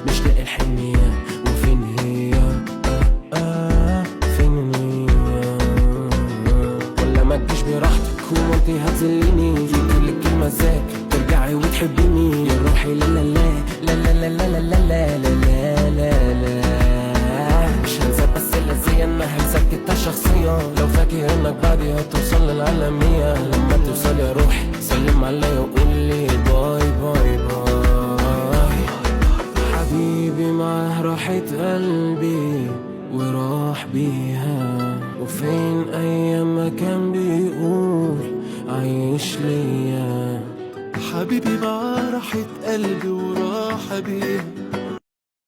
مش لاقي الحنية وفين هي؟ فين هي؟ ولا ما تجيش براحتك وانتي هتذليني؟ يجيلك المزاج ترجعي وتحبيني يا روحي. لا لا لا لا لا لا لا لا لا لا لا مش هنسى بس اللذيذ انها مسكتها شخصيا. لو فاكر انك بعدي هتوصل للعالمية، لما توصل يا روحي سلم عليا وقول لي باي باي باي. حبيبي معاه راحة قلبي وراح بيها، وفين ايام ما كان بيقول عايش ليا. حبيبي معاه راحة قلبي وراح بيها،